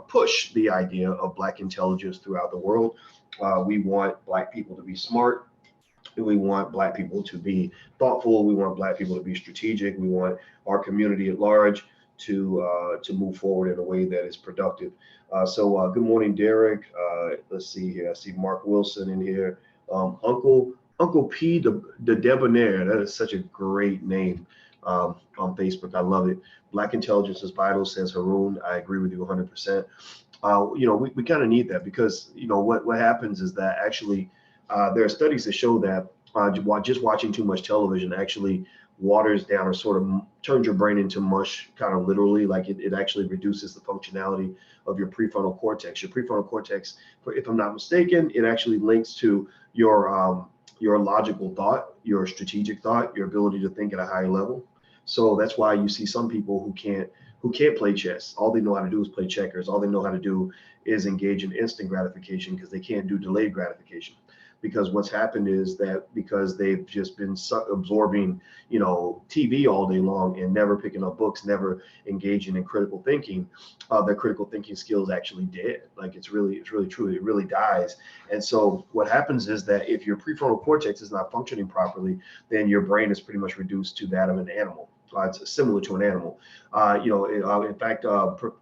push the idea of Black intelligence throughout the world. We want Black people to be smart. We want Black people to be thoughtful. We want Black people to be strategic. We want our community at large to move forward in a way that is productive. Good morning, Derek. Let's see here. I see Mark Wilson in here. Uncle P the Debonair. That is such a great name on Facebook. I love it. Black intelligence is vital, says Haroon. I agree with you 100%. We kind of need that because what happens is that actually there are studies that show that just watching too much television actually waters down or sort of turns your brain into mush, kind of literally. Like it actually reduces the functionality of your prefrontal cortex. Your prefrontal cortex, if I'm not mistaken, it actually links to your logical thought, your strategic thought, your ability to think at a higher level. So that's why you see some people who can't play chess. All they know how to do is play checkers. All they know how to do is engage in instant gratification because they can't do delayed gratification. Because what's happened is that because they've just been absorbing, TV all day long and never picking up books, never engaging in critical thinking, their critical thinking skills actually dead. Like it's really true. It really dies. And so what happens is that if your prefrontal cortex is not functioning properly, then your brain is pretty much reduced to that of an animal. It's similar to an animal. In fact,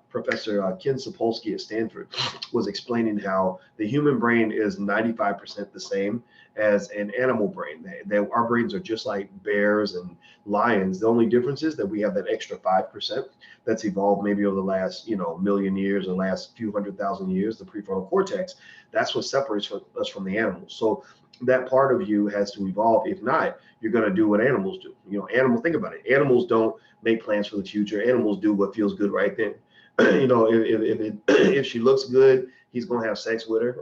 Professor Ken Sapolsky at Stanford was explaining how the human brain is 95% the same as an animal brain. Our brains are just like bears and lions. The only difference is that we have that extra 5% that's evolved maybe over the last million years or last few 100,000 years, the prefrontal cortex. That's what separates us from the animals. So that part of you has to evolve. If not, you're going to do what animals do. Think about it. Animals don't make plans for the future. Animals do what feels good right then. If she looks good, he's going to have sex with her.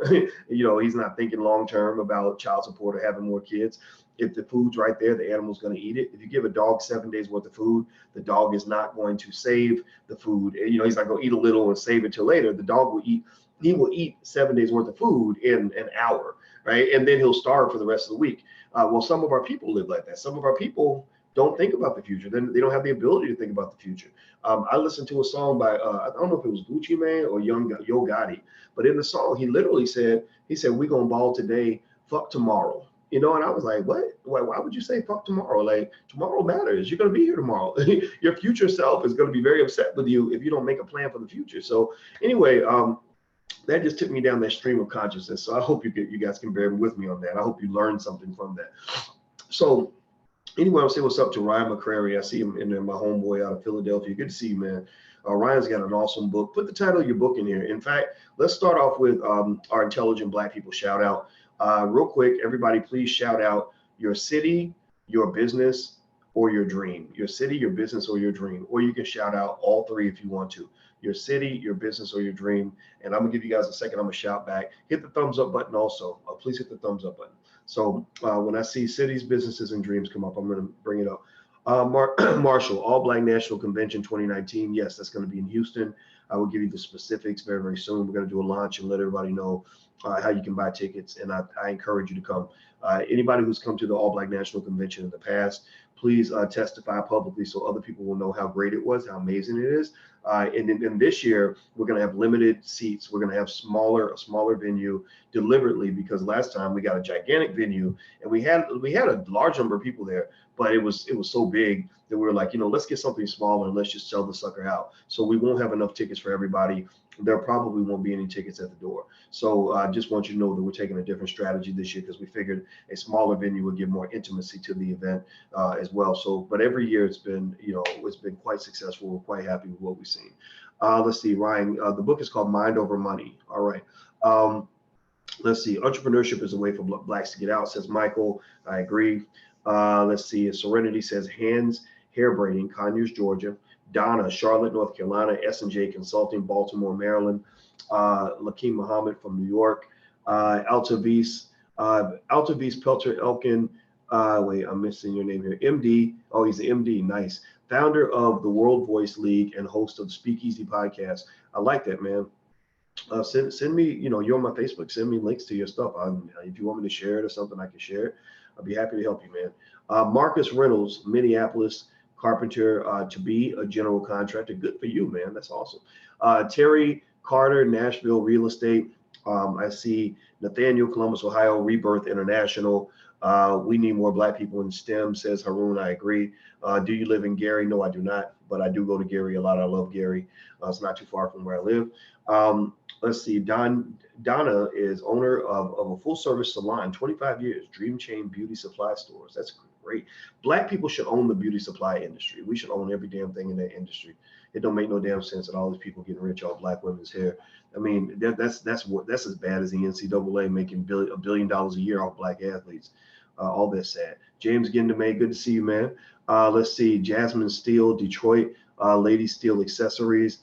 He's not thinking long term about child support or having more kids. If the food's right there, the animal's going to eat it. If you give a dog 7 days worth of food, the dog is not going to save the food. He's not going to eat a little and save it till later. The dog will eat. He will eat 7 days worth of food in an hour, right? And then he'll starve for the rest of the week. Well, some of our people live like that. Some of our people don't think about the future. Then they don't have the ability to think about the future. I listened to a song by I don't know if it was Gucci Mane or Yo Gotti, but in the song he literally said, "We gonna ball today, fuck tomorrow." And I was like, what? Why would you say fuck tomorrow? Like, tomorrow matters. You're gonna be here tomorrow. Your future self is gonna be very upset with you if you don't make a plan for the future. So anyway, that just took me down that stream of consciousness. So I hope you guys can bear with me on that. I hope you learned something from that. So anyway, I'll say what's up to Ryan McCrary. I see him in there, my homeboy out of Philadelphia. Good to see you, man. Ryan's got an awesome book. Put the title of your book in here. In fact, let's start off with our Intelligent Black People shout out. Real quick, everybody, please shout out your city, your business, or your dream. Your city, your business, or your dream. Or you can shout out all three if you want to. Your city, your business, or your dream. And I'm gonna give you guys a second. I'm gonna shout back. Hit the thumbs up button also. Please hit the thumbs up button. So when I see cities, businesses, and dreams come up, I'm gonna bring it up. Marshall, All Black National Convention 2019. Yes, that's gonna be in Houston. I will give you the specifics very, very soon. We're gonna do a launch and let everybody know how you can buy tickets. And I encourage you to come. Anybody who's come to the All Black National Convention in the past, please testify publicly so other people will know how great it was, how amazing it is. And then this year, we're going to have limited seats. We're going to have a smaller venue deliberately because last time we got a gigantic venue and we had a large number of people there, but it was so big that we were like, let's get something smaller and let's just sell the sucker out. So we won't have enough tickets for everybody. There probably won't be any tickets at the door. So I just want you to know that we're taking a different strategy this year because we figured a smaller venue would give more intimacy to the event as well. So, but every year it's been quite successful. We're quite happy with what we've seen. Let's see, Ryan, the book is called Mind Over Money. All right. Let's see, entrepreneurship is a way for Blacks to get out, says Michael. I agree. Let's see, Serenity says hands hair braiding, Conyers, Georgia. Donna, Charlotte, North Carolina. S&J Consulting, Baltimore, Maryland. Lakeem Muhammad from New York. Altavis Pelter Elkin. Wait, I'm missing your name here. MD. Oh, he's the MD. Nice. Founder of the World Voice League and host of the Speakeasy podcast. I like that, man. Send me, you're on my Facebook. Send me links to your stuff. If you want me to share it or something, I can share it. I'll be happy to help you, man. Marcus Reynolds, Minneapolis, carpenter to be a general contractor. Good for you, man. That's awesome. Terry Carter, Nashville Real Estate. I see Nathaniel, Columbus, Ohio, Rebirth International. We need more Black people in STEM, says Haroon. I agree. Do you live in Gary? No, I do not, but I do go to Gary a lot. I love Gary. It's not too far from where I live. Let's see. Donna is owner of a full service salon, 25 years, Dream Chain Beauty Supply Stores. That's great. Black people should own the beauty supply industry. We should own every damn thing in that industry. It don't make no damn sense that all these people getting rich off Black women's hair. I mean, that's as bad as the NCAA making $1 billion a year off Black athletes. All this sad. James Gendame, good to see you, man. Let's see. Jasmine Steele, Detroit, Lady Steele Accessories.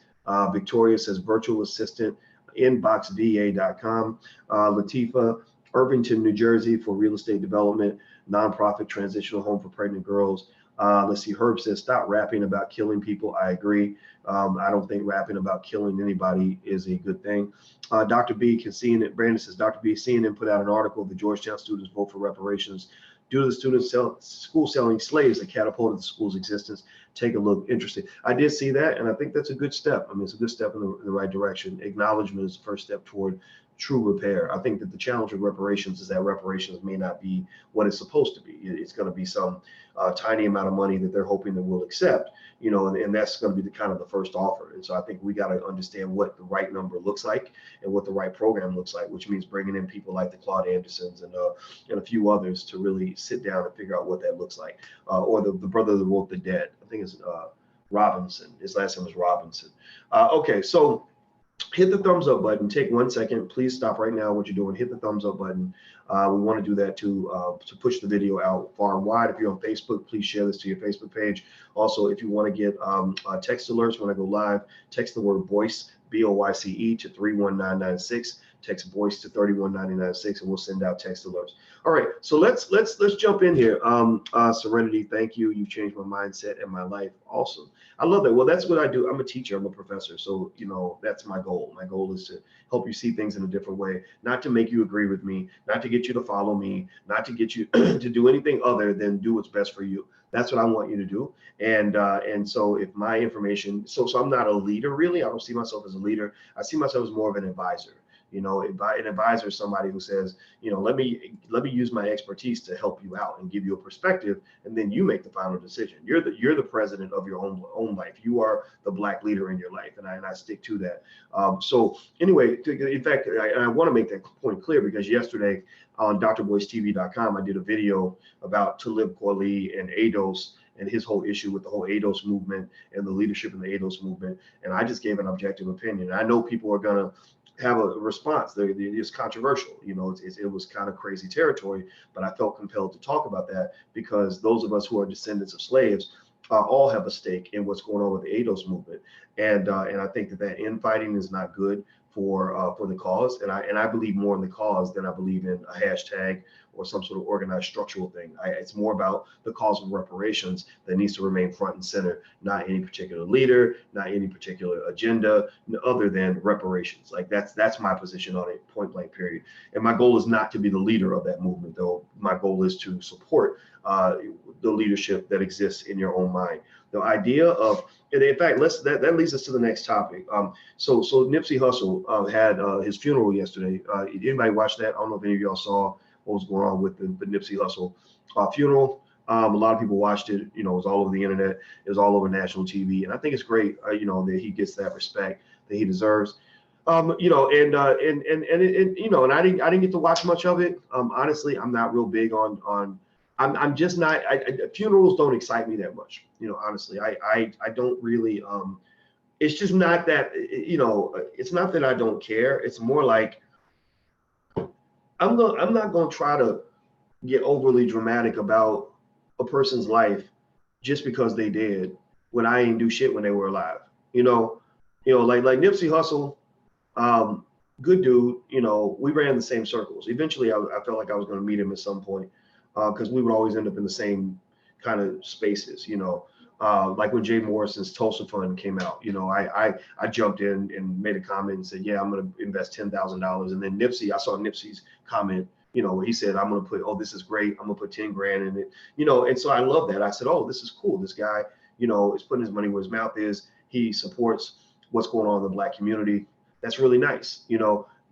Victoria says virtual assistant, inboxva.com. Latifa, Irvington, New Jersey for real estate development, nonprofit transitional home for pregnant girls. Let's see. Herb says stop rapping about killing people. I agree. I don't think rapping about killing anybody is a good thing. Dr. B, Brandon says, Dr. B, CNN put out an article, the Georgetown students vote for reparations due to the students school selling slaves that catapulted the school's existence. Take a look. Interesting. I did see that, and I think that's a good step. I mean, it's a good step in the right direction. Acknowledgement is the first step toward true repair. I think that the challenge with reparations is that reparations may not be what it's supposed to be. It's going to be some tiny amount of money that they're hoping that we'll accept, and that's going to be the kind of the first offer. And so I think we got to understand what the right number looks like and what the right program looks like, which means bringing in people like the Claude Andersons and a few others to really sit down and figure out what that looks like. Or the brother that wrote The Dead, I think it's Robinson. His last name was Robinson. Okay, so hit the thumbs up button. Take 1 second. Please stop right now what you're doing. Hit the thumbs up button. We want to do that to push the video out far and wide. If you're on Facebook, please share this to your Facebook page. Also, if you want to get text alerts when I go live, text the word voice, BOYCE, to 31996. Text voice to 31996, and we'll send out text alerts. All right, so let's jump in here. Serenity, thank you. You've changed my mindset and my life. Awesome. I love that. Well, that's what I do. I'm a teacher. I'm a professor. So, that's my goal. My goal is to help you see things in a different way, not to make you agree with me, not to get you to follow me, not to get you to do anything other than do what's best for you. That's what I want you to do. And so if my information, so I'm not a leader, really. I don't see myself as a leader. I see myself as more of an advisor. An advisor is somebody who says, let me use my expertise to help you out and give you a perspective, and then you make the final decision. You're the president of your own life. You are the Black leader in your life, and I stick to that. So anyway, in fact, I want to make that point clear, because yesterday on drboystv.com, I did a video about Talib Kweli and ADOS and his whole issue with the whole ADOS movement and the leadership in the ADOS movement. And I just gave an objective opinion. I know people are going to have a response. It's controversial. It was kind of crazy territory, but I felt compelled to talk about that because those of us who are descendants of slaves all have a stake in what's going on with the ADOS movement. And I think that infighting is not good for the cause. And I believe more in the cause than I believe in a hashtag or some sort of organized structural thing. It's more about the cause of reparations that needs to remain front and center, not any particular leader, not any particular agenda, other than reparations. Like that's my position on it, point blank, period. And my goal is not to be the leader of that movement, though. My goal is to support the leadership that exists in your own mind. The idea of, and in fact, that leads us to the next topic. So Nipsey Hussle had his funeral yesterday. Anybody watch that? I don't know if any of y'all saw what was going on with the Nipsey Hussle funeral. A lot of people watched it. It was all over the internet. It was all over national TV, and I think it's great. That he gets that respect that he deserves. And I didn't get to watch much of it. Honestly, I'm not real big on. I'm just not. Funerals don't excite me that much. Honestly, I don't really. It's just not that. It's not that I don't care. It's more like I'm not going to try to get overly dramatic about a person's life just because they did when I ain't do shit when they were alive. Like Nipsey Hussle, good dude. We ran the same circles. Eventually, I felt like I was going to meet him at some point because we would always end up in the same kind of spaces. Like when Jay Morrison's Tulsa Fund came out, I jumped in and made a comment and said, yeah, I'm going to invest $10,000. And then I saw Nipsey's comment, where he said, I'm going to put, oh, this is great. I'm going to put 10 grand in it, and so I love that. I said, oh, this is cool. This guy, is putting his money where his mouth is. He supports what's going on in the Black community. That's really nice.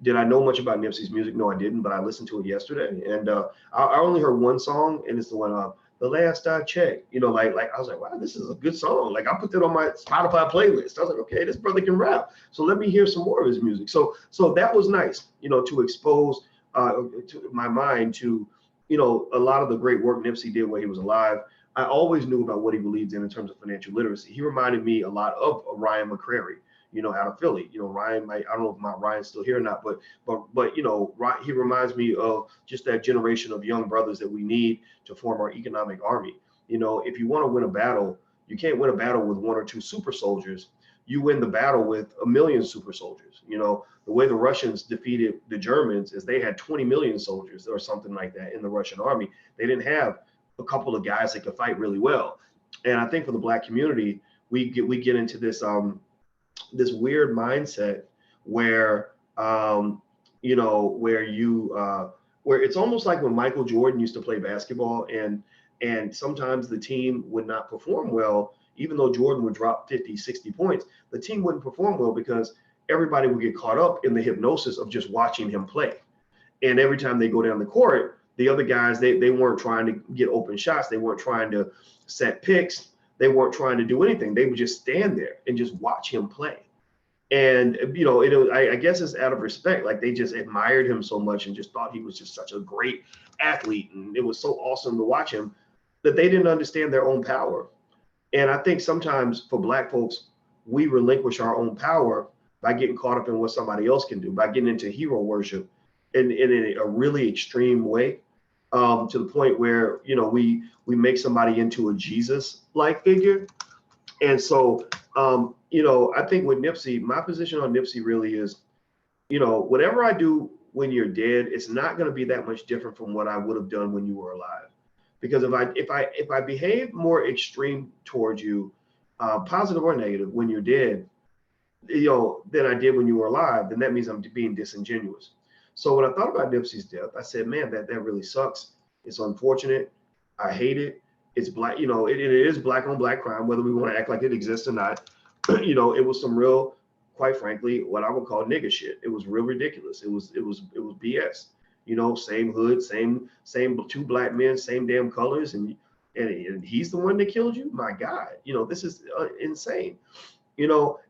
Did I know much about Nipsey's music? No, I didn't, but I listened to it yesterday, and I only heard one song, and it's the one the last I checked. Like I was like, wow, this is a good song. Like I put that on my Spotify playlist. I was like, okay, this brother can rap, so let me hear some more of his music. So that was nice, to expose to my mind to a lot of the great work Nipsey did while he was alive. I always knew about what he believed in terms of financial literacy. He reminded me a lot of Ryan McCrary, out of Philly. Ryan I don't know if Ryan's still here or not, but he reminds me of just that generation of young brothers that we need to form our economic army. If you want to win a battle, you can't win a battle with one or two super soldiers. You win the battle with a million super soldiers. The way the Russians defeated the Germans is they had 20 million soldiers or something like that in the Russian army. They didn't have a couple of guys that could fight really well. And I think for the Black community, we get into this this weird mindset where where it's almost like when Michael Jordan used to play basketball, and sometimes the team would not perform well, even though Jordan would drop 50, 60 points. The team wouldn't perform well because everybody would get caught up in the hypnosis of just watching him play. And every time they go down the court, the other guys, they weren't trying to get open shots. They weren't trying to set picks. They weren't trying to do anything. They would just stand there and just watch him play. And, I guess it's out of respect. Like they just admired him so much and just thought he was just such a great athlete. And it was so awesome to watch him that they didn't understand their own power. And I think sometimes for Black folks, we relinquish our own power by getting caught up in what somebody else can do, by getting into hero worship in a really extreme way, to the point where, we make somebody into a Jesus-like figure. And so, I think with Nipsey, my position on Nipsey really is, whatever I do when you're dead, it's not going to be that much different from what I would have done when you were alive. Because if I behave more extreme towards you, positive or negative, when you're dead, than I did when you were alive, then that means I'm being disingenuous. So when I thought about Nipsey's death, I said, man, that really sucks. It's unfortunate. I hate it. It's Black, it is Black on Black crime, whether we want to act like it exists or not. It was some real, quite frankly, what I would call nigga shit. It was real ridiculous. It was BS. Same hood, same two Black men, same damn colors, and he's the one that killed you. My God, this is insane.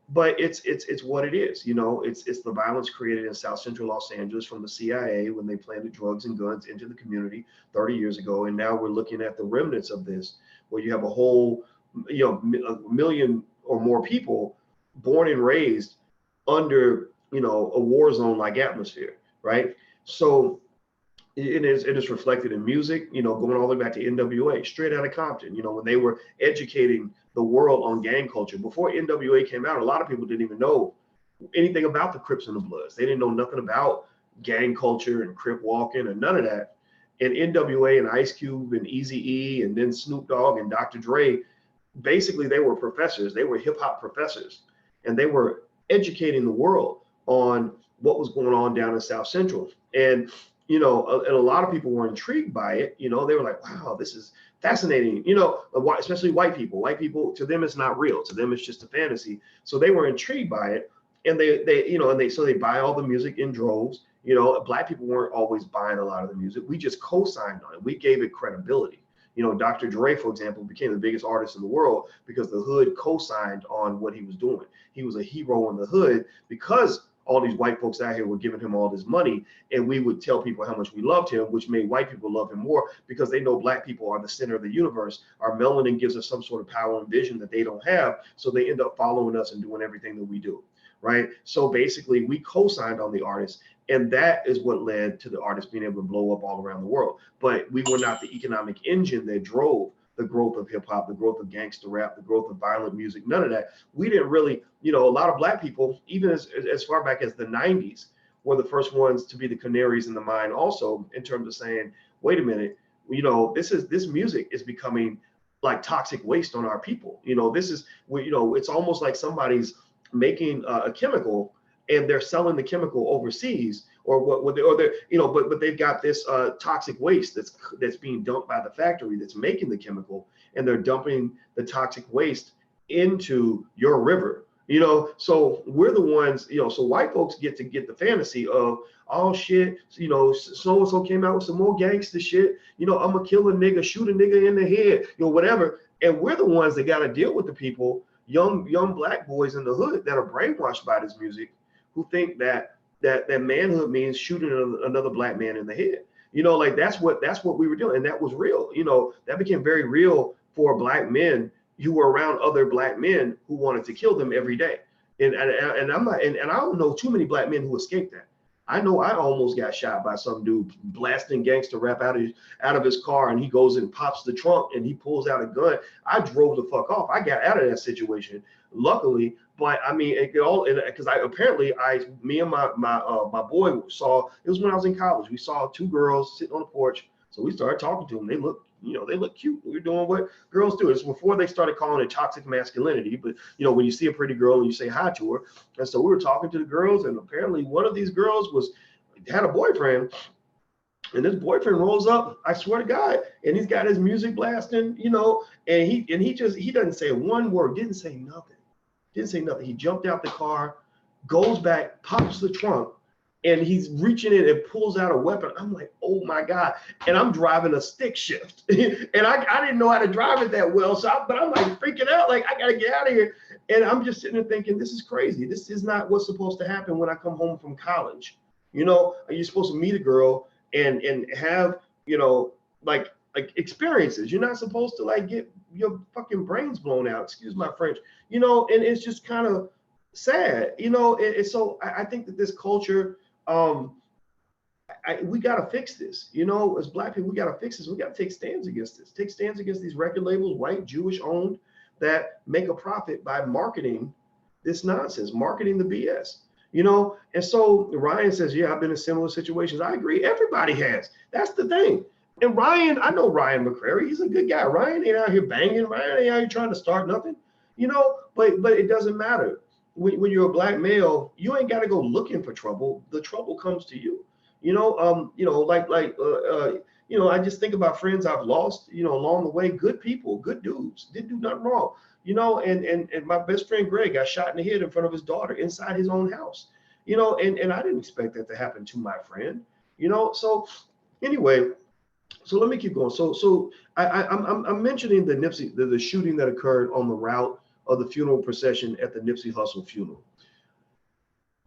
But it's what it is. It's the violence created in South Central Los Angeles from the CIA when they planted drugs and guns into the community 30 years ago, and now we're looking at the remnants of this, where you have a whole, a million or more people born and raised under, a war zone like atmosphere, right? So it is reflected in music, going all the way back to NWA, straight out of Compton, when they were educating the world on gang culture. Before NWA came out, a lot of people didn't even know anything about the Crips and the Bloods. They didn't know nothing about gang culture and Crip walking and none of that. And NWA and Ice Cube and Eazy-E and then Snoop Dogg and Dr. Dre, basically they were professors. They were hip hop professors, and they were educating the world on what was going on down in South Central. And and a lot of people were intrigued by it. They were like, wow, this is fascinating. Especially white people. White people, to them, it's not real. To them, it's just a fantasy. So they were intrigued by it, and they buy all the music in droves. Black people weren't always buying a lot of the music. We just co-signed on it. We gave it credibility. Dr. Dre, for example, became the biggest artist in the world because the hood co-signed on what he was doing. He was a hero in the hood because all these white folks out here were giving him all this money, and we would tell people how much we loved him, which made white people love him more because they know Black people are the center of the universe. Our melanin gives us some sort of power and vision that they don't have, so they end up following us and doing everything that we do, right? So basically, we co-signed on the artist, and that is what led to the artist being able to blow up all around the world. But we were not the economic engine that drove the growth of hip hop, the growth of gangster rap, the growth of violent music, none of that. We didn't really, a lot of Black people, even as far back as the 90s, were the first ones to be the canaries in the mine also, in terms of saying, wait a minute, this music is becoming like toxic waste on our people. It's almost like somebody's making a chemical and they're selling the chemical overseas, but they've got this toxic waste that's being dumped by the factory that's making the chemical, and they're dumping the toxic waste into your river, You know, so we're the ones, you know, so white folks get to get the fantasy of, oh shit, you know, so and so came out with some more gangster shit, you know, I'm gonna kill a nigga, shoot a nigga in the head, you know, whatever. And we're the ones that got to deal with the people, young black boys in the hood that are brainwashed by this music, who think that manhood means shooting another black man in the head. You know, like that's what we were doing, and that was real. You know, that became very real for black men who were around other black men who wanted to kill them every day. And I'm not, and I don't know too many black men who escaped that. I know I almost got shot by some dude blasting gangster rap out of his car, and he goes and pops the trunk and he pulls out a gun. I drove the fuck off. I got out of that situation, luckily. But I mean, it all because me and my boy saw, it was when I was in college. We saw two girls sitting on the porch, so we started talking to them. They look cute. We were doing what girls do. It's before they started calling it toxic masculinity. But you know, when you see a pretty girl and you say hi to her, and so we were talking to the girls, and apparently one of these girls had a boyfriend, and this boyfriend rolls up, I swear to God, and he's got his music blasting, you know, and he doesn't say one word, didn't say nothing. He jumped out the car, goes back, pops the trunk, and he's reaching in and pulls out a weapon. I'm like, oh my God. And I'm driving a stick shift. And I didn't know how to drive it that well. But I'm like freaking out, like, I gotta get out of here. And I'm just sitting there thinking, this is crazy. This is not what's supposed to happen when I come home from college. You know, you're supposed to meet a girl and have, you know, like experiences. You're not supposed to like get your fucking brains blown out, excuse my French, you know, and it's just kind of sad, you know. So I think that this culture, we got to fix this, you know, as black people. We got to fix this. We got to take stands against this, these record labels, white, Jewish owned, that make a profit by marketing this nonsense, marketing the BS, you know. And so Ryan says, yeah, I've been in similar situations. I agree. Everybody has. That's the thing. And Ryan, I know Ryan McCrary. He's a good guy. Ryan ain't out here banging. Ryan ain't out here trying to start nothing, you know. But it doesn't matter. When you're a black male, you ain't got to go looking for trouble. The trouble comes to you, you know. You know, you know, I just think about friends I've lost, you know, along the way. Good people, good dudes, didn't do nothing wrong, you know. And my best friend Greg got shot in the head in front of his daughter inside his own house, you know. And I didn't expect that to happen to my friend, you know. So anyway. So let me keep going. So I'm mentioning the Nipsey, the shooting that occurred on the route of the funeral procession at the Nipsey Hussle funeral.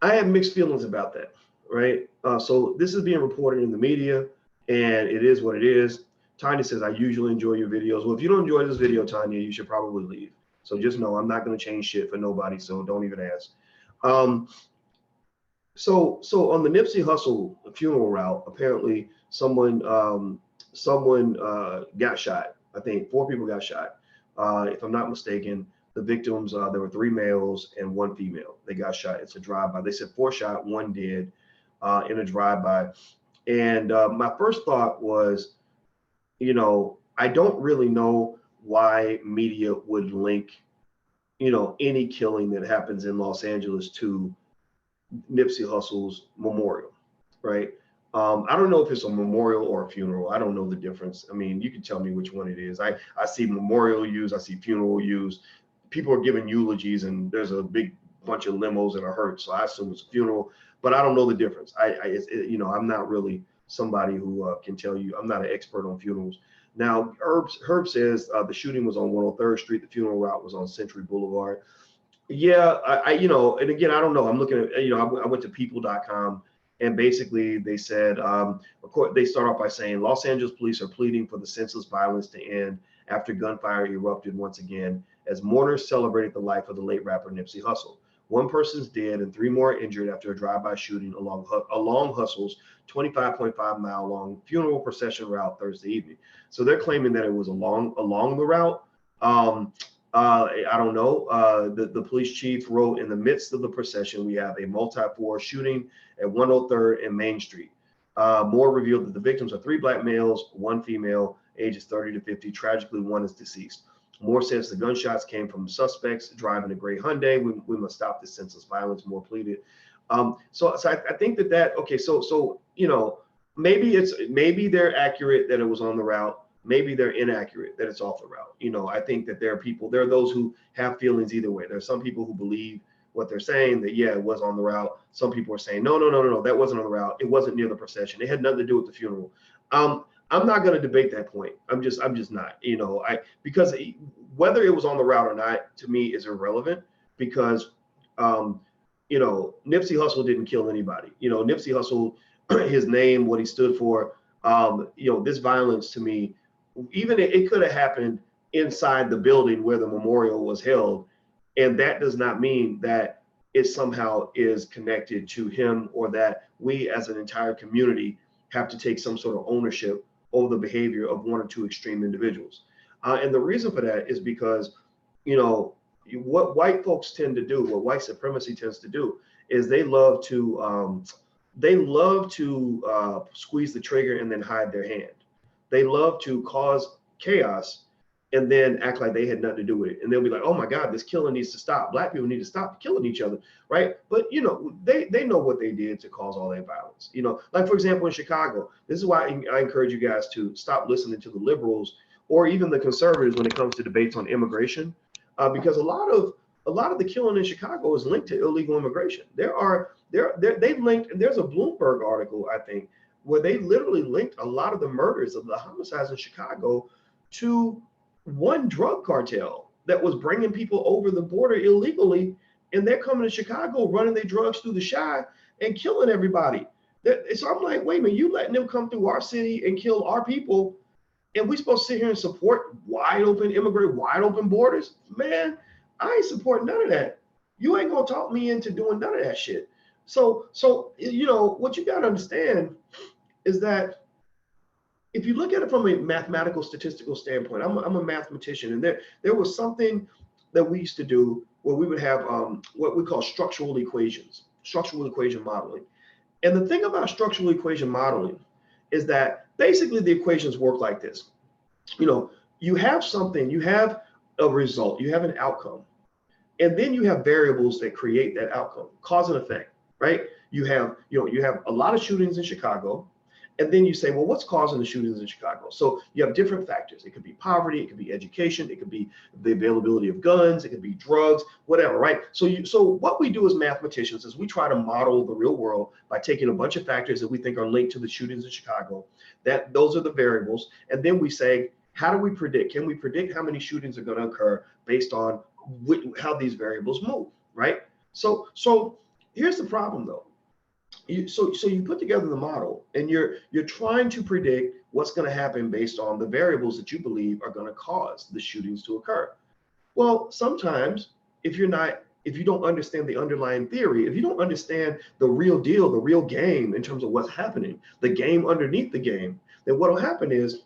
I have mixed feelings about that, right? So this is being reported in the media, and it is what it is. Tanya says, I usually enjoy your videos. Well, if you don't enjoy this video, Tanya, you should probably leave. So just know I'm not going to change shit for nobody, so don't even ask. So on the Nipsey Hussle funeral route, apparently someone got shot. I think 4 people got shot. If I'm not mistaken, the victims, there were 3 males and 1 female. They got shot. It's a drive-by. They said 4 shot, 1 dead in a drive-by. And my first thought was, you know, I don't really know why media would link, you know, any killing that happens in Los Angeles to Nipsey Hussle's memorial, right? I don't know if it's a memorial or a funeral. I don't know the difference. I mean, you can tell me which one it is. I see memorial used. I see funeral used. People are giving eulogies, and there's a big bunch of limos that are hurt. So I assume it's a funeral, but I don't know the difference. You know, I'm not really somebody who can tell you. I'm not an expert on funerals. Now, Herb says the shooting was on 103rd Street. The funeral route was on Century Boulevard. Yeah, you know, and again, I don't know. I'm looking at, you know, I went to people.com. And basically, they said, of course, they start off by saying Los Angeles police are pleading for the senseless violence to end after gunfire erupted once again as mourners celebrated the life of the late rapper Nipsey Hussle. 1 person's dead and 3 more injured after a drive-by shooting along Hussle's 25.5-mile long funeral procession route Thursday evening. So they're claiming that it was along the route. I don't know. The police chief wrote, in the midst of the procession, we have a multi-floor shooting at 103rd and Main Street. Moore revealed that the victims are 3 black males, 1 female, ages 30 to 50. Tragically, 1 is deceased. Moore says the gunshots came from suspects driving a gray Hyundai. We must stop this senseless violence, Moore pleaded. So I think that okay. So you know, maybe they're accurate that it was on the route. maybe they're inaccurate, that it's off the route. I think that there are those who have feelings either way. There's some people who believe what they're saying, that yeah, it was on the route. Some people are saying no, that wasn't on the route. It wasn't near the procession. It had nothing to do with the funeral. I'm not going to debate that point. I'm just not. Because whether it was on the route or not, to me, is irrelevant, because Nipsey Hussle didn't kill anybody. Nipsey Hussle, his name, what he stood for. This violence, to me, even it could have happened inside the building where the memorial was held, and that does not mean that it somehow is connected to him, or that we as an entire community have to take some sort of ownership over the behavior of one or two extreme individuals. And the reason for that is because, what white folks tend to do, what white supremacy tends to do, is they love to squeeze the trigger and then hide their hand. They love to cause chaos and then act like they had nothing to do with it. And they'll be like, oh my God, this killing needs to stop. Black people need to stop killing each other, right? But they know what they did to cause all that violence. Like for example, in Chicago, this is why I encourage you guys to stop listening to the liberals or even the conservatives when it comes to debates on immigration, because a lot of the killing in Chicago is linked to illegal immigration. They've linked, and there's a Bloomberg article, I think, where they literally linked a lot of the murders of the homicides in Chicago to one drug cartel that was bringing people over the border illegally, and they're coming to Chicago, running their drugs through the Chi and killing everybody. So I'm like, wait a minute, you letting them come through our city and kill our people, and we supposed to sit here and support wide open borders? Man, I ain't supporting none of that. You ain't gonna talk me into doing none of that shit. So what you gotta understand is that if you look at it from a mathematical statistical standpoint, I'm a mathematician, and there was something that we used to do where we would have what we call structural equation modeling. And the thing about structural equation modeling is that basically the equations work like this. You have something, you have a result, you have an outcome, and then you have variables that create that outcome, cause and effect, right? You have a lot of shootings in Chicago. And then you say, well, what's causing the shootings in Chicago? So you have different factors. It could be poverty, it could be education, it could be the availability of guns, it could be drugs, whatever, right? So what we do as mathematicians is we try to model the real world by taking a bunch of factors that we think are linked to the shootings in Chicago. Those are the variables. And then we say, how do we predict? Can we predict how many shootings are going to occur based on how these variables move, right? So here's the problem, though. So you put together the model, and you're trying to predict what's going to happen based on the variables that you believe are going to cause the shootings to occur. Well, sometimes if you don't understand the underlying theory, if you don't understand the real deal, the real game in terms of what's happening, the game underneath the game, then what'll happen is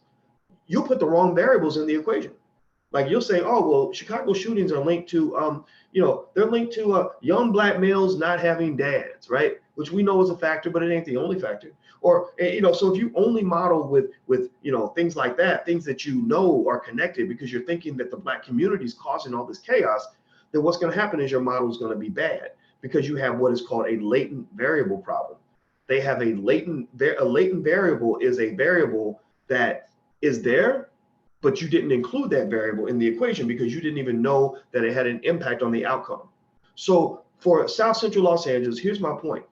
you'll put the wrong variables in the equation. Like you'll say, oh, well, Chicago shootings are linked to, they're linked to young Black males not having dads, right? Which we know is a factor, but it ain't the only factor. Or, so if you only model with things like that, things that are connected because you're thinking that the Black community is causing all this chaos, then what's going to happen is your model is going to be bad, because you have what is called a latent variable problem. They have a latent variable is a variable that is there, but you didn't include that variable in the equation because you didn't even know that it had an impact on the outcome. So for South Central Los Angeles, here's my point.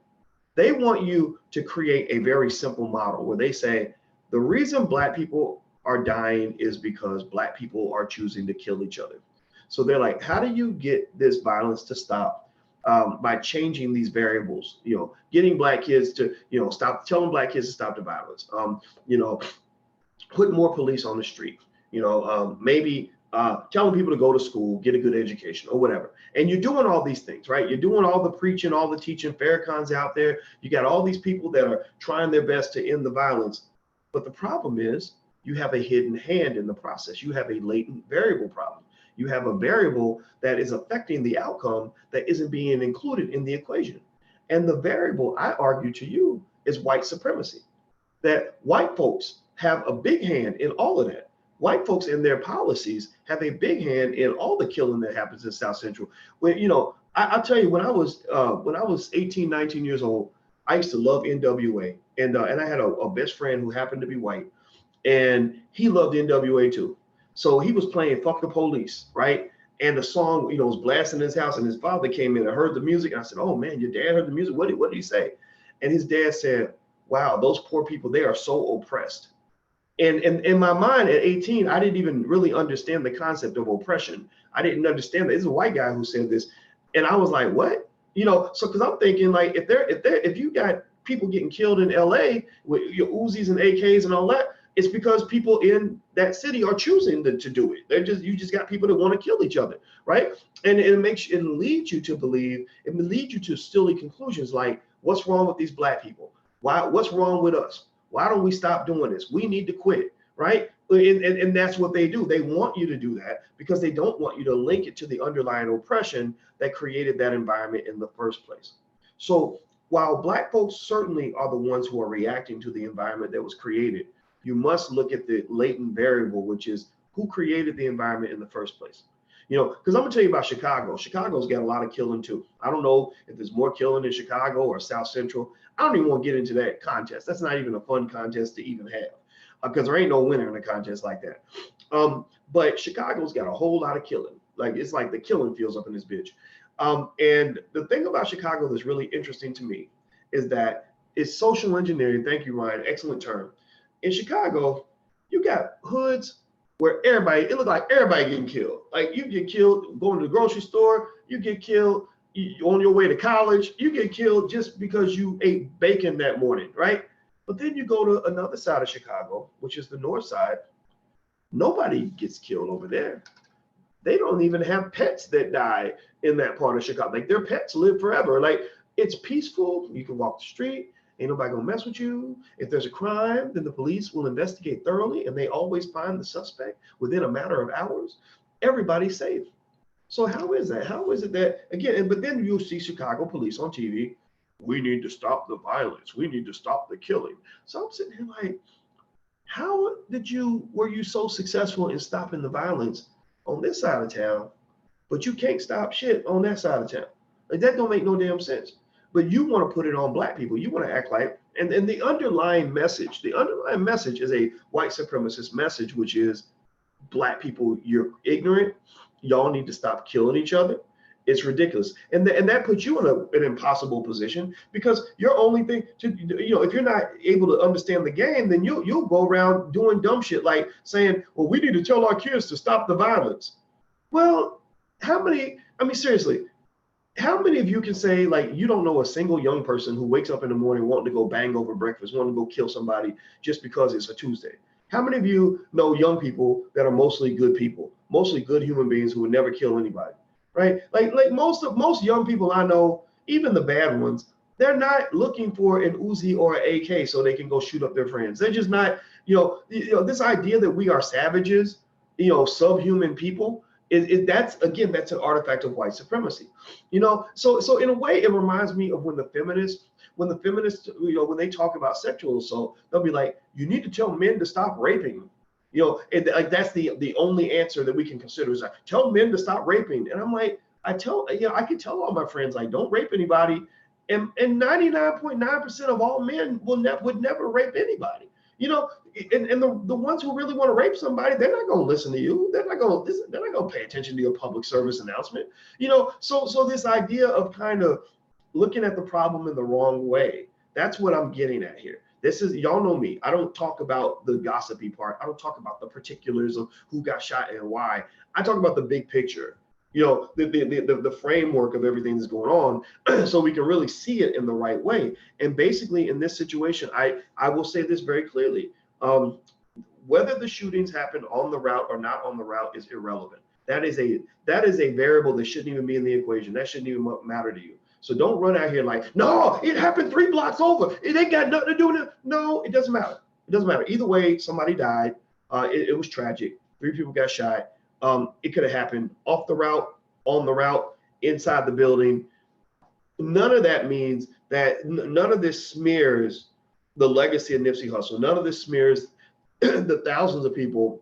They want you to create a very simple model where they say, the reason Black people are dying is because Black people are choosing to kill each other. So they're like, how do you get this violence to stop by changing these variables? Getting Black kids to, telling Black kids to stop the violence. Put more police on the street. Maybe telling people to go to school, get a good education or whatever. And you're doing all these things, right? You're doing all the preaching, all the teaching. Farrakhan's out there. You got all these people that are trying their best to end the violence. But the problem is you have a hidden hand in the process. You have a latent variable problem. You have a variable that is affecting the outcome that isn't being included in the equation. And the variable, I argue to you, is white supremacy. That white folks have a big hand in all of that. White folks in their policies have a big hand in all the killing that happens in South Central. I'll tell you, when I was 18, 19 years old, I used to love NWA, and I had a best friend who happened to be white, and he loved NWA too. So he was playing "Fuck the Police," right? And the song, was blasting in his house. And his father came in and heard the music. And I said, "Oh man, your dad heard the music. What did he say?" And his dad said, "Wow, those poor people, they are so oppressed." And in my mind at 18, I didn't even really understand the concept of oppression. I didn't understand that. This is a white guy who said this. And I was like, what? So because I'm thinking like if you got people getting killed in LA with your Uzis and AKs and all that, it's because people in that city are choosing to do it. You just got people that want to kill each other, right? And it leads you to believe, it leads you to silly conclusions like, what's wrong with these black people? What's wrong with us? Why don't we stop doing this? We need to quit, right? And that's what they do. They want you to do that because they don't want you to link it to the underlying oppression that created that environment in the first place. So while black folks certainly are the ones who are reacting to the environment that was created, you must look at the latent variable, which is who created the environment in the first place. Because I'm gonna tell you about Chicago. Chicago's got a lot of killing too. I don't know if there's more killing in Chicago or South Central. I don't even want to get into that contest. That's not even a fun contest to even have because there ain't no winner in a contest like that. But Chicago's got a whole lot of killing. Like it's like the killing fields up in this bitch. And the thing about Chicago that's really interesting to me is that it's social engineering. Thank you, Ryan. Excellent term. In Chicago, you got hoods where it looked like everybody getting killed. Like you get killed going to the grocery store, you get killed on your way to college, you get killed just because you ate bacon that morning, right? But then you go to another side of Chicago, which is the north side. Nobody gets killed over there. They don't even have pets that die in that part of Chicago. Like their pets live forever. Like it's peaceful. You can walk the street. Ain't nobody gonna mess with you. If there's a crime, then the police will investigate thoroughly and they always find the suspect within a matter of hours. Everybody's safe. So how is that? How is it that, again, but then you'll see Chicago police on TV. We need to stop the violence. We need to stop the killing. So I'm sitting here like, how were you so successful in stopping the violence on this side of town, but you can't stop shit on that side of town? Like that don't make no damn sense. But you want to put it on black people. You want to act like, and the underlying message is a white supremacist message, which is black people, you're ignorant. Y'all need to stop killing each other. It's ridiculous. And that puts you in an impossible position because your only thing to, if you're not able to understand the game, then you'll go around doing dumb shit like saying, well, we need to tell our kids to stop the violence. Well, seriously, how many of you can say like you don't know a single young person who wakes up in the morning wanting to go bang over breakfast, wanting to go kill somebody just because it's a Tuesday? How many of you know young people that are mostly good people, mostly good human beings who would never kill anybody, right? Like most young people I know, even the bad ones, they're not looking for an Uzi or an AK so they can go shoot up their friends. They're just not, this idea that we are savages, subhuman people. That's an artifact of white supremacy, so in a way it reminds me of when the feminists when they talk about sexual assault, they'll be like, you need to tell men to stop raping, and like that's the only answer that we can consider is like, tell men to stop raping. And I'm like, I can tell all my friends like, don't rape anybody, and 99.9% of all men would never rape anybody. And the ones who really want to rape somebody, they're not going to listen to you. They're not going to pay attention to your public service announcement. So this idea of kind of looking at the problem in the wrong way, that's what I'm getting at here. This is, y'all know me. I don't talk about the gossipy part. I don't talk about the particulars of who got shot and why. I talk about the big picture. The framework of everything that's going on so we can really see it in the right way. And basically in this situation, I will say this very clearly. Whether the shootings happened on the route or not on the route is irrelevant. That is a variable that shouldn't even be in the equation. That shouldn't even matter to you. So don't run out here like, no, it happened 3 blocks over. It ain't got nothing to do with it. No, it doesn't matter. It doesn't matter. Either way, somebody died. It was tragic. 3 people got shot. It could have happened off the route, on the route, inside the building. None of that means that none of this smears the legacy of Nipsey Hussle. None of this smears the thousands of people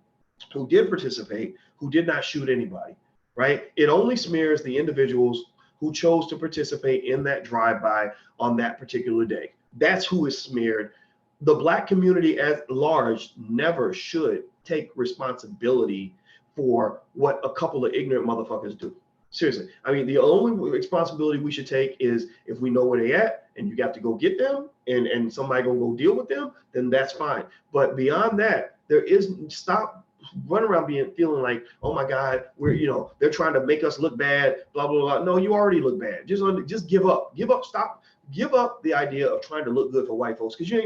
who did participate, who did not shoot anybody, right? It only smears the individuals who chose to participate in that drive-by on that particular day. That's who is smeared. the Black community at large never should take responsibility for what a couple of ignorant motherfuckers do. Seriously. I mean, the only responsibility we should take is if we know where they at and you got to go get them and somebody gonna go deal with them, then that's fine. But beyond that, there is stop run around feeling like, oh my God, they're trying to make us look bad, blah blah blah. No, you already look bad. Just give up. Stop. Give up the idea of trying to look good for white folks, because you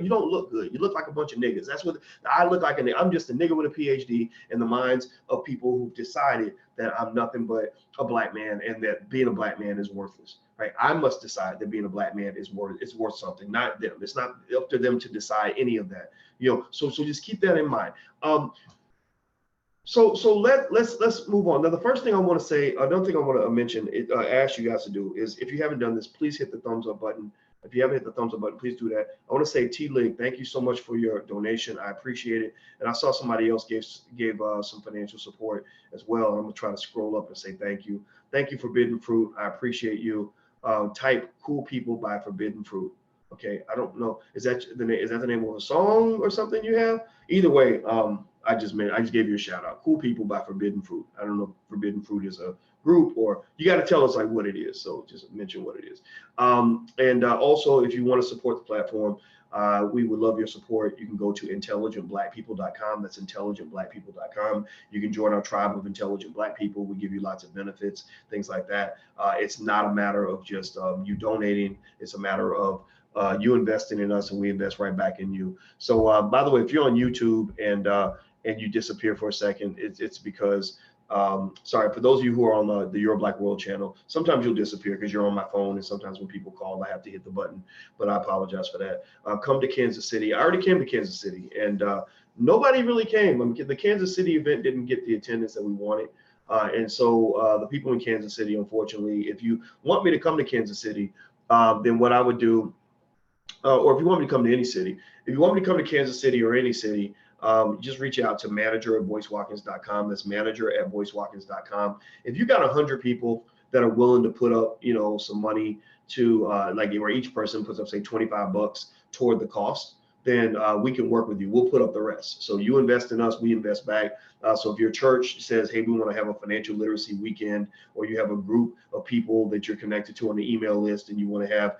don't look good. You look like a bunch of niggas. That's what I look like. I'm just a nigga with a PhD in the minds of people who've decided that I'm nothing but a black man and that being a black man is worthless. Right? I must decide that being a black man is worth something, not them. It's not up to them to decide any of that. So just keep that in mind. So let's move on. Now, the first thing I want to say, another thing I want to mention, ask you guys to do is, if you haven't done this, please hit the thumbs up button. If you haven't hit the thumbs up button, please do that. I want to say, T-Lig, thank you so much for your donation. I appreciate it. And I saw somebody else gave some financial support as well. I'm gonna try to scroll up and say thank you. Thank you, Forbidden Fruit. I appreciate you. Type "Cool People" by Forbidden Fruit. Okay, I don't know. Is that the name of a song or something you have? Either way, I just gave you a shout out. Cool People by Forbidden Fruit. I don't know if Forbidden Fruit is a group, or you got to tell us like what it is. So just mention what it is. And also, if you want to support the platform, we would love your support. You can go to intelligentblackpeople.com. That's intelligentblackpeople.com. You can join our tribe of intelligent black people. We give you lots of benefits, things like that. It's not a matter of just you donating. It's a matter of you investing in us, and we invest right back in you. So by the way, if you're on YouTube and you disappear for a second, it's because sorry, for those of you who are on the Your Black World channel, sometimes you'll disappear because you're on my phone, and sometimes when people call, I have to hit the button, but I apologize for that. Come to Kansas City. I already came to Kansas City, and nobody really came. I mean, the Kansas City event didn't get the attendance that we wanted. And so the people in Kansas City, unfortunately, if you want me to come to Kansas City, then what I would do, or if you want me to come to any city, if you want me to come to Kansas City or any city, just reach out to manager@boycewatkins.com. That's manager@boycewatkins.com. If you got 100 people that are willing to put up, some money to where each person puts up, say, $25 toward the cost, then we can work with you. We'll put up the rest. So you invest in us, we invest back. So if your church says, hey, we want to have a financial literacy weekend, or you have a group of people that you're connected to on the email list, and you want to have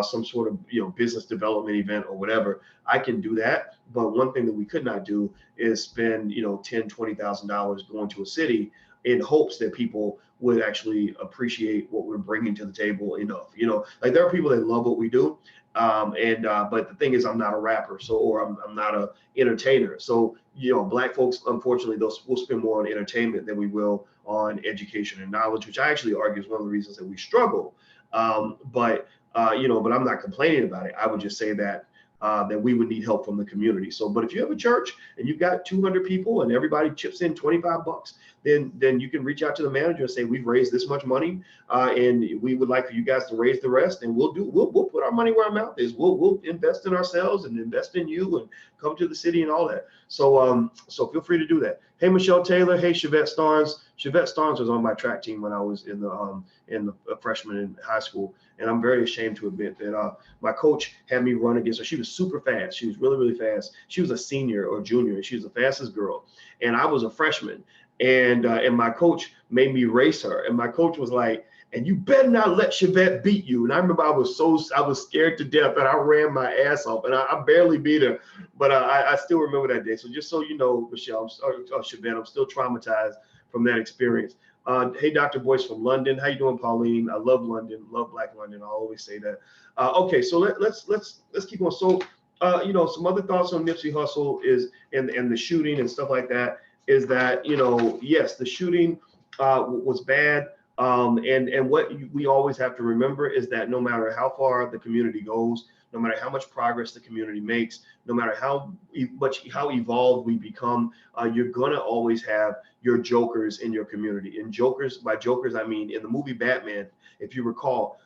some sort of business development event or whatever, I can do that. But one thing that we could not do is spend $10,000, $20,000 going to a city in hopes that people would actually appreciate what we're bringing to the table enough. Like, there are people that love what we do. But the thing is, I'm not a rapper, or I'm not a entertainer. So, black folks, unfortunately, will spend more on entertainment than we will on education and knowledge, which I actually argue is one of the reasons that we struggle. But I'm not complaining about it. I would just say that we would need help from the community. So, but if you have a church and you've got 200 people and everybody chips in $25, then you can reach out to the manager and say, we've raised this much money, and we would like for you guys to raise the rest, and we'll put our money where our mouth is. We'll invest in ourselves and invest in you and come to the city and all that. So feel free to do that. Hey, Michelle Taylor. Hey, Chevette Starnes. Chevette Starnes was on my track team when I was in the freshman in high school, and I'm very ashamed to admit that my coach had me run against her. She was super fast. She was really, really fast. She was a senior or junior, and she was the fastest girl, and I was a freshman. And my coach made me race her, and my coach was like, and you better not let Chevette beat you. And I remember I was scared to death, and I ran my ass off, and I barely beat her, but I still remember that day. So just so you know, Michelle, Chevette, I'm still traumatized from that experience. Hey, Dr. Boyce from London. How you doing, Pauline? I love London, love Black London. I always say that. Okay, so let's keep going. So some other thoughts on Nipsey Hussle is and the shooting and stuff like that is that yes, the shooting was bad. And what we always have to remember is that no matter how far the community goes, no matter how much progress the community makes, no matter how evolved we become, you're gonna always have your jokers in your community. And by jokers, I mean in the movie Batman, if you recall,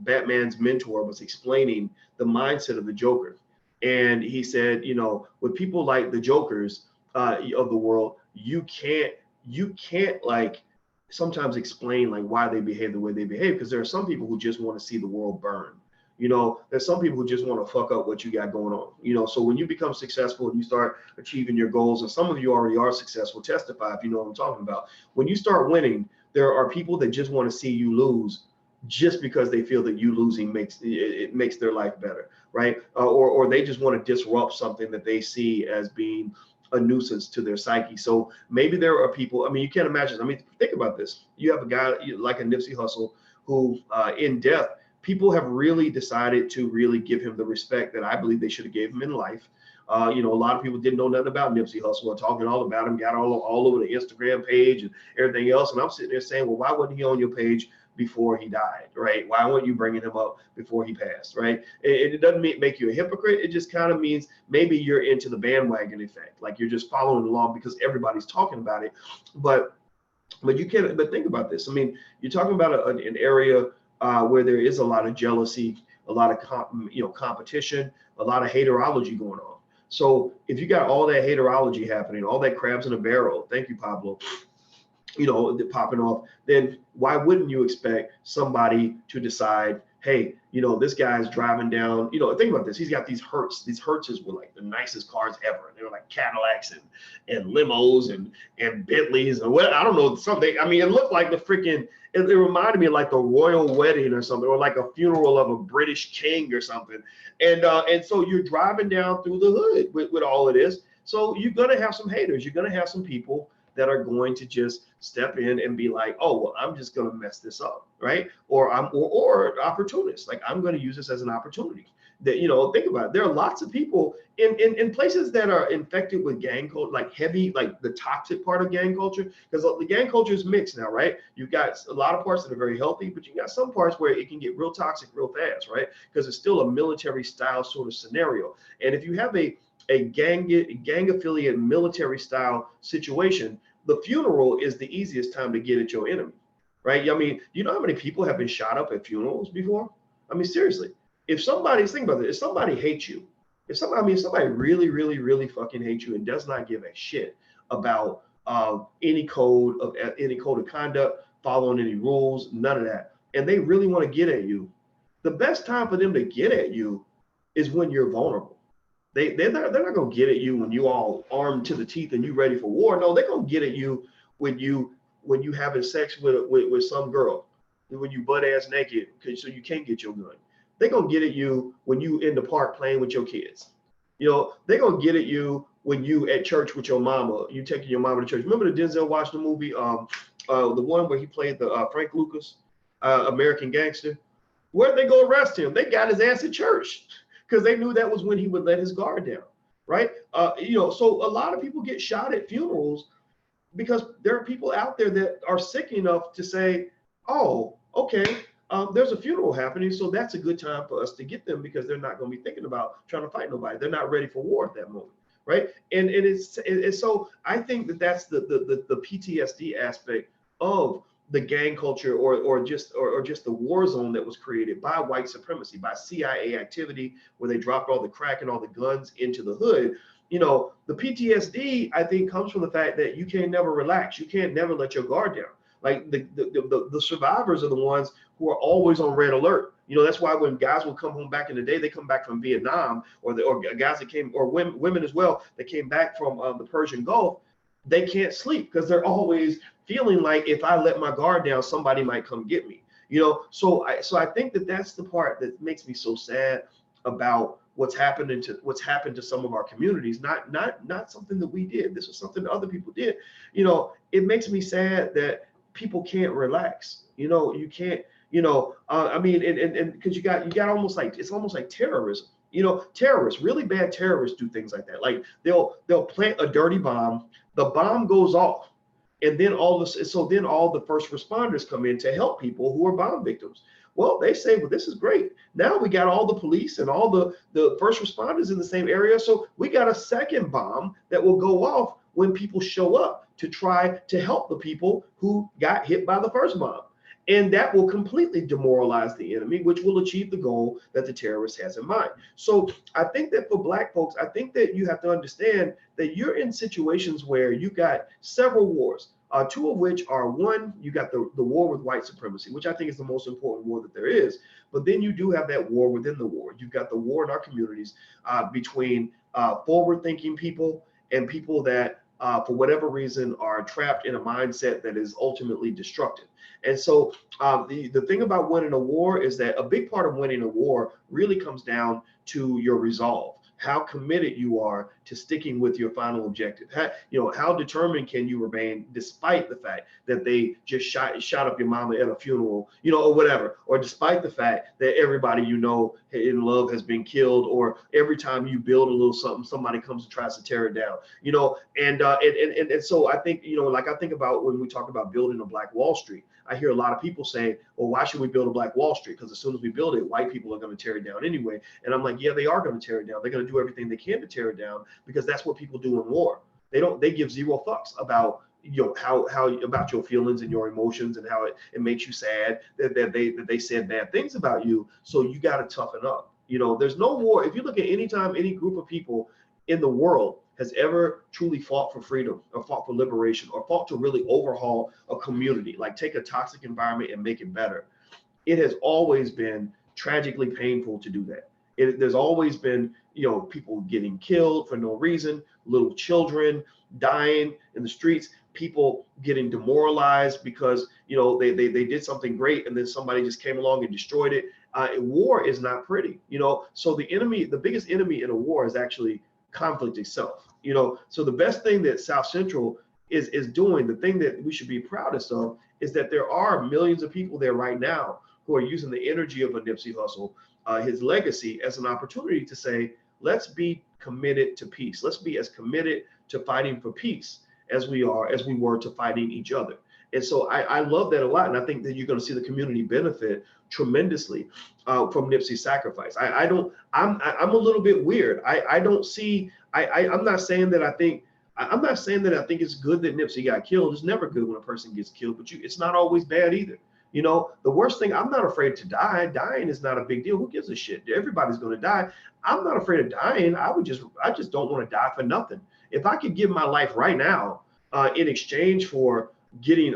Batman's mentor was explaining the mindset of the Joker, and he said, with people like the jokers of the world, you can't like sometimes explain like why they behave the way they behave, because there are some people who just want to see the world burn. You know, there's some people who just want to fuck up what you got going on. You know, so when you become successful and you start achieving your goals, and some of you already are successful, testify if you know what I'm talking about. When you start winning, there are people that just want to see you lose, just because they feel that you losing makes their life better, right? Or they just want to disrupt something that they see as being a nuisance to their psyche. So maybe there are people. I mean, you can't imagine. I mean, think about this. You have a guy like a Nipsey Hussle who, in death, people have really decided to really give him the respect that I believe they should have gave him in life. You know, a lot of people didn't know nothing about Nipsey Hussle, and talking all about him, got all over the Instagram page and everything else. And I'm sitting there saying, well, why wasn't he on your page before he died, right? Why weren't you bringing him up before he passed, right? It doesn't make you a hypocrite. It just kind of means maybe you're into the bandwagon effect, like you're just following along because everybody's talking about it. But you can't. But think about this. I mean, you're talking about an area where there is a lot of jealousy, a lot of competition, a lot of haterology going on. So if you got all that haterology happening, all that crabs in a barrel, thank you, Pablo, you know, popping off, then why wouldn't you expect somebody to decide, hey, you know, this guy's driving down, you know, think about this. He's got these Hertz. These Hertzes were like the nicest cars ever. They were like Cadillacs and limos and Bentleys and what, I don't know, something. I mean, it looked like the freaking, it reminded me of like the royal wedding or something, or like a funeral of a British king or something. And so you're driving down through the hood with all of this. So you're gonna have some haters. You're gonna have some people that are going to just step in and be like, oh, well, I'm just going to mess this up, right? Or opportunists, like I'm going to use this as an opportunity. That, you know, think about it. There are lots of people in places that are infected with gang culture, like heavy, like the toxic part of gang culture, because the gang culture is mixed now, right? You've got a lot of parts that are very healthy, but you got some parts where it can get real toxic real fast, right? Because it's still a military style sort of scenario. And if you have a gang affiliate military style situation, the funeral is the easiest time to get at your enemy, right? I mean, you know how many people have been shot up at funerals before? I mean, seriously, if somebody, think about it, if somebody hates you, if somebody really, really, really fucking hates you and does not give a shit about any code of conduct, following any rules, none of that, and they really want to get at you, the best time for them to get at you is when you're vulnerable. They're not gonna get at you when you all armed to the teeth and you ready for war. No, they're gonna get at you when you having sex with some girl, when you butt ass naked, so you can't get your gun. They're gonna get at you when you in the park playing with your kids. You know, they're gonna get at you when you at church with your mama, you taking your mama to church. Remember the Denzel Washington movie, the one where he played the Frank Lucas, American Gangster? Where'd they go arrest him? They got his ass at church, because they knew that was when he would let his guard down, right? You know, so a lot of people get shot at funerals because there are people out there that are sick enough to say, oh, okay, there's a funeral happening, so that's a good time for us to get them, because they're not going to be thinking about trying to fight nobody. They're not ready for war at that moment, right? And it's so I think that that's the PTSD aspect of the gang culture, or just the war zone that was created by white supremacy, by CIA activity, where they dropped all the crack and all the guns into the hood. You know, the PTSD, I think, comes from the fact that you can never relax. You can't never let your guard down. Like the survivors are the ones who are always on red alert. You know, that's why when guys will come home back in the day, they come back from Vietnam, or guys that came, or women as well, that came back from the Persian Gulf, they can't sleep because they're always feeling like, if I let my guard down, somebody might come get me. You know, so I think that that's the part that makes me so sad about what's happened to some of our communities. Not something that we did. This was something that other people did. You know, it makes me sad that people can't relax. You know, you can't. You know, I mean, and because you got almost like, it's almost like terrorism. You know, terrorists, really bad terrorists do things like that. Like they'll plant a dirty bomb, the bomb goes off, and then all the first responders come in to help people who are bomb victims. Well, they say, well, this is great. Now we got all the police and all the first responders in the same area. So we got a second bomb that will go off when people show up to try to help the people who got hit by the first bomb. And that will completely demoralize the enemy, which will achieve the goal that the terrorist has in mind. So I think that for Black folks, I think that you have to understand that you're in situations where you got several wars. two of which are, one, you got the war with white supremacy, which I think is the most important war that there is. But then you do have that war within the war. You've got the war in our communities between forward-thinking people and people that, for whatever reason, are trapped in a mindset that is ultimately destructive. And so the thing about winning a war is that a big part of winning a war really comes down to your resolve, how committed you are to sticking with your final objective. How determined can you remain despite the fact that they just shot up your mama at a funeral, or whatever, or despite the fact that everybody in love has been killed, or every time you build a little something, somebody comes and tries to tear it down, and so I think, like I think about when we talk about building a Black Wall Street, I hear a lot of people say, well, why should we build a Black Wall Street? Because as soon as we build it, white people are going to tear it down anyway. And I'm like, yeah, they are going to tear it down. They're going to do everything they can to tear it down, because that's what people do in war. They give zero fucks about how about your feelings and your emotions, and how it makes you sad that they said bad things about you. So you got to toughen up. There's no war. If you look at any time any group of people in the world has ever truly fought for freedom, or fought for liberation, or fought to really overhaul a community, like take a toxic environment and make it better, it has always been tragically painful to do that. There's always been, people getting killed for no reason, little children dying in the streets, people getting demoralized because, they did something great and then somebody just came along and destroyed it. War is not pretty, so the biggest enemy in a war is actually conflict itself. So the best thing that South Central is doing, the thing that we should be proudest of, is that there are millions of people there right now who are using the energy of a Nipsey Hussle, his legacy, as an opportunity to say, let's be committed to peace. Let's be as committed to fighting for peace as we were to fighting each other. And so I love that a lot. And I think that you're going to see the community benefit tremendously from Nipsey's sacrifice. I'm a little bit weird. I'm not saying that I think it's good that Nipsey got killed. It's never good when a person gets killed, but it's not always bad either. The worst thing, I'm not afraid to die. Dying is not a big deal. Who gives a shit? Everybody's going to die. I'm not afraid of dying. I just don't want to die for nothing. If I could give my life right now in exchange for getting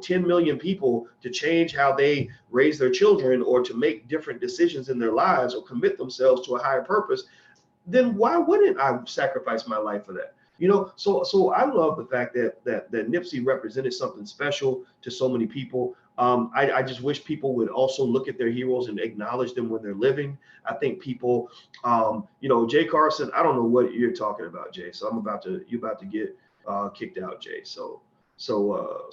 10 million people to change how they raise their children, or to make different decisions in their lives, or commit themselves to a higher purpose, then why wouldn't I sacrifice my life for that? So I love the fact that Nipsey represented something special to so many people. I just wish people would also look at their heroes and acknowledge them when they're living. I think people, Jay Carson, I don't know what you're talking about, Jay. So you're about to get kicked out, Jay. So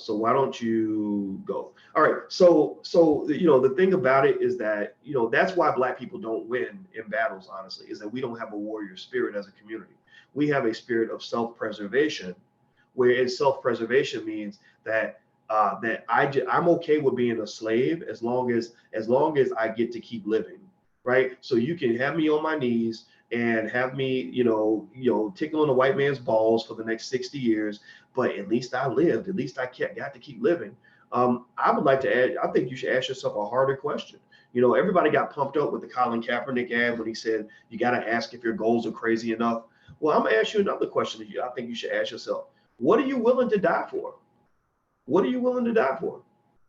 why don't you go? All right. So the thing about it is that, that's why Black people don't win in battles, honestly, is that we don't have a warrior spirit as a community. We have a spirit of self-preservation, where self-preservation means that I'm okay with being a slave as long as I get to keep living, right? So you can have me on my knees and have me, tickling a white man's balls for the next 60 years, but at least I lived. At least I got to keep living. I would like to add, I think you should ask yourself a harder question. Everybody got pumped up with the Colin Kaepernick ad when he said, you got to ask if your goals are crazy enough. Well, I'm going to ask you another question that I think you should ask yourself. What are you willing to die for? What are you willing to die for?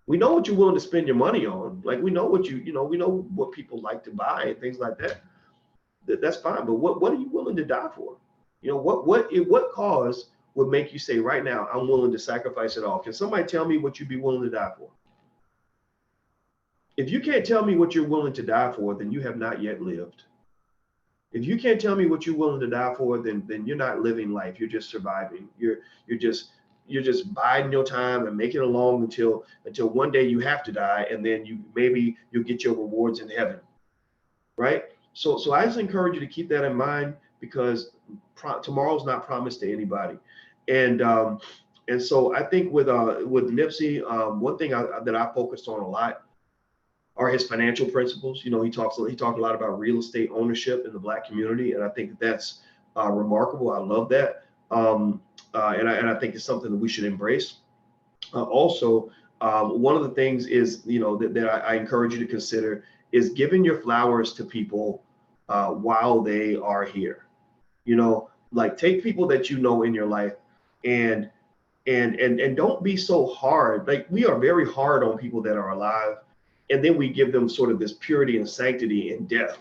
We know what you're willing to spend your money on. Like, we know what we know what people like to buy and things like that. That's fine. But what are you willing to die for? What cause would make you say right now, I'm willing to sacrifice it all? Can somebody tell me what you'd be willing to die for? If you can't tell me what you're willing to die for, then you have not yet lived. If you can't tell me what you're willing to die for, then you're not living life. You're just surviving. You're just biding your time and making it along until one day you have to die, and then you'll get your rewards in heaven, right? So I just encourage you to keep that in mind, because tomorrow's not promised to anybody, and so I think with Nipsey, one thing that I focused on a lot are his financial principles. He talked a lot about real estate ownership in the Black community, and I think that's remarkable. I love that. And I think it's something that we should embrace. Also, one of the things is, that I encourage you to consider is giving your flowers to people while they are here. Like, take people that in your life and And don't be so hard. Like, we are very hard on people that are alive, and then we give them sort of this purity and sanctity in death,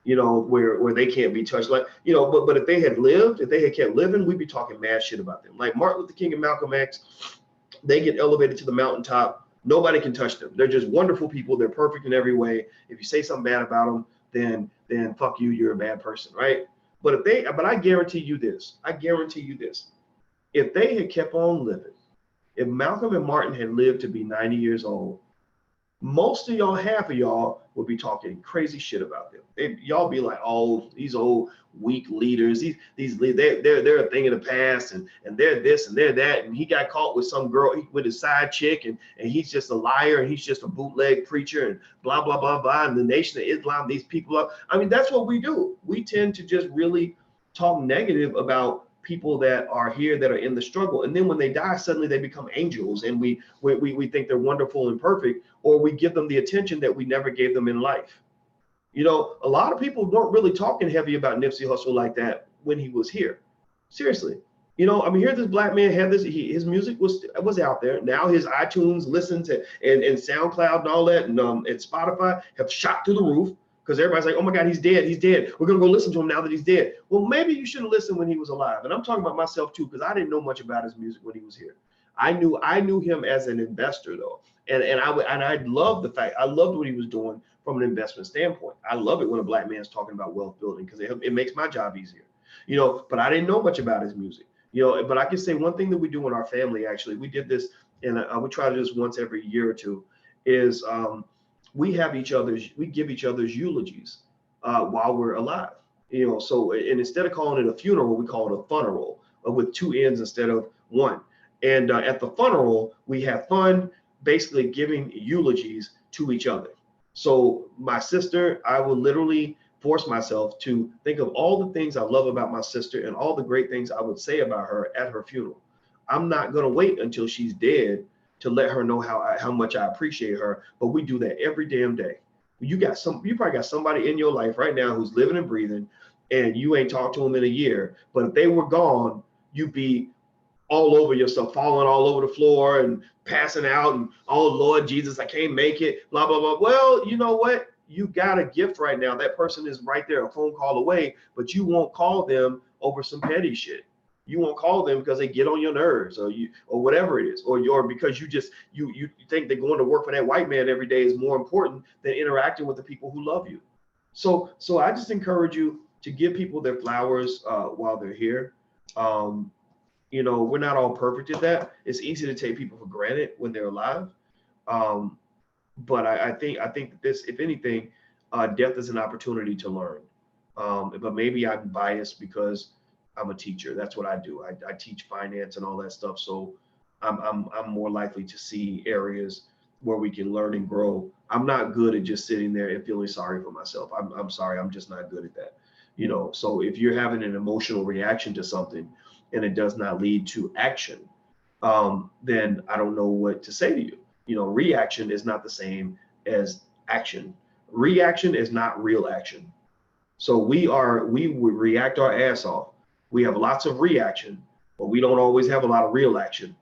where they can't be touched. Like, but if they had lived, if they had kept living, we'd be talking mad shit about them. Like Martin Luther King and Malcolm X, they get elevated to the mountaintop. Nobody can touch them. They're just wonderful people. They're perfect in every way. If you say something bad about them, then fuck you, you're a bad person, right? But I guarantee you this. If they had kept on living, if Malcolm and Martin had lived to be 90 years old, most of y'all, half of y'all, would be talking crazy shit about them. Y'all be like, oh, these old weak leaders, they're a thing of the past, and they're this and they're that, and he got caught with some girl with his side chick, and he's just a liar, and he's just a bootleg preacher, and blah blah blah blah. And the Nation of Islam, these people are. I mean, that's what we do. We tend to just really talk negative about people that are here, that are in the struggle, and then when they die, suddenly they become angels, and we think they're wonderful and perfect, or we give them the attention that we never gave them in life. A lot of people weren't really talking heavy about Nipsey Hussle like that when he was here. Seriously. I mean, here this black man had this, his music was out there. Now his iTunes listens and SoundCloud and all that, and Spotify have shot through the roof, because everybody's like, oh my God, he's dead. We're going to go listen to him now that he's dead. Well, maybe you should have listened when he was alive. And I'm talking about myself too, because I didn't know much about his music when he was here. I knew him as an investor though. And I loved the fact, I loved what he was doing from an investment standpoint. I love it when a black man's talking about wealth building, because it makes my job easier, but I didn't know much about his music, but I can say one thing that we do in our family, actually, we did this, and we try to do this once every year or two, is we give each other's eulogies while we're alive. So, and instead of calling it a funeral, we call it a funeral, with two ends instead of one. And at the funeral, we have fun, basically giving eulogies to each other. So my sister, I will literally force myself to think of all the things I love about my sister and all the great things I would say about her at her funeral. I'm not going to wait until she's dead to let her know how much I appreciate her. But we do that every damn day. You probably got somebody in your life right now who's living and breathing, and you ain't talked to them in a year. But if they were gone, you'd be all over yourself, falling all over the floor and passing out, and oh Lord Jesus, I can't make it, blah blah blah. Well, you know what? You got a gift right now. That person is right there, a phone call away, but you won't call them over some petty shit. You won't call them because they get on your nerves, or whatever it is, or because you think that going to work for that white man every day is more important than interacting with the people who love you. So I just encourage you to give people their flowers while they're here. We're not all perfect at that. It's easy to take people for granted when they're alive. But I think that this, if anything, death is an opportunity to learn. But maybe I'm biased because I'm a teacher. That's what I do. I teach finance and all that stuff. So I'm more likely to see areas where we can learn and grow. I'm not good at just sitting there and feeling sorry for myself. I'm sorry. I'm just not good at that. So if you're having an emotional reaction to something and it does not lead to action, then I don't know what to say to you. Reaction is not the same as action. Reaction is not real action. So we would react our ass off. We have lots of reaction, but we don't always have a lot of real action.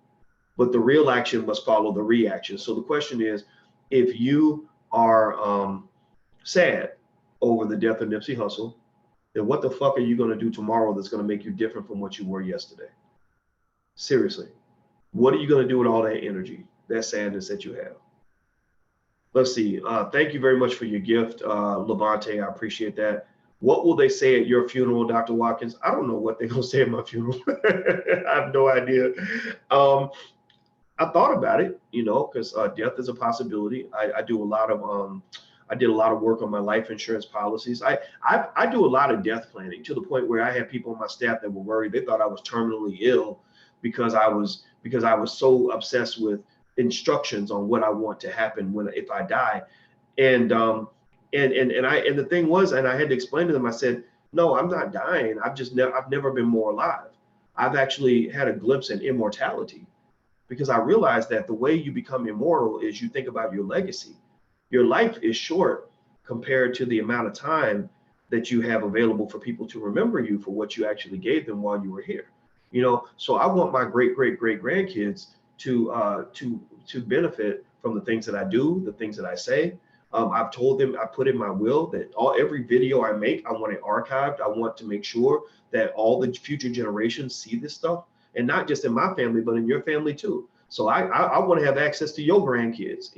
But the real action must follow the reaction. So the question is, if you are sad over the death of Nipsey Hussle, then what the fuck are you going to do tomorrow that's going to make you different from what you were yesterday? Seriously, what are you going to do with all that energy, that sadness that you have? Let's see. Thank you very much for your gift, Levante. I appreciate that. What will they say at your funeral, Dr. Watkins? I don't know what they're going to say at my funeral. I have no idea. I thought about it, because death is a possibility. I did a lot of work on my life insurance policies. I do a lot of death planning, to the point where I had people on my staff that were worried. They thought I was terminally ill because I was so obsessed with instructions on what I want to happen if I die. And the thing was, and I had to explain to them, I said, no, I'm not dying. I've never been more alive. I've actually had a glimpse in immortality, because I realized that the way you become immortal is you think about your legacy. Your life is short compared to the amount of time that you have available for people to remember you for what you actually gave them while you were here. So I want my great grandkids to benefit from the things that I do, the things that I say. I've told them, I put in my will that every video I make, I want it archived. I want to make sure that all the future generations see this stuff, and not just in my family, but in your family too. So I want to have access to your grandkids.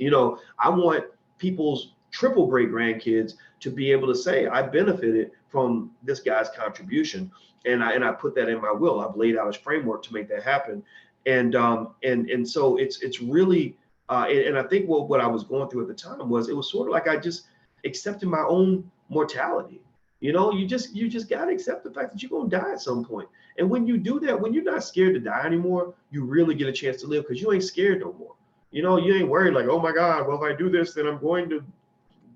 I want people's triple great grandkids to be able to say, I benefited from this guy's contribution, and I put that in my will. I've laid out a framework to make that happen, and so it's really and I think what I was going through at the time was, it was sort of like I just accepted my own mortality. You just got to accept the fact that you're going to die at some point. And when you do that, when you're not scared to die anymore, you really get a chance to live, because you ain't scared no more. You ain't worried like, oh my God, well, if I do this, then I'm going to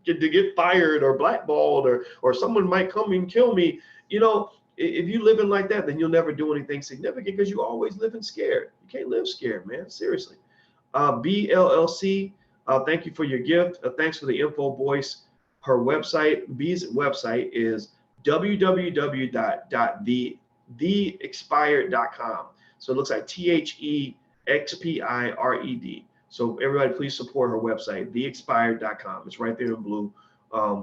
get fired or blackballed, or someone might come and kill me. If you living like that, then you'll never do anything significant, because you always living scared. You can't live scared, man. Seriously. BLLC, thank you for your gift. Thanks for the info, Boyce. Her website, B's website is www.theexpired.com. So it looks like THEXPIRED. So everybody, please support her website, theexpired.com. It's right there in blue.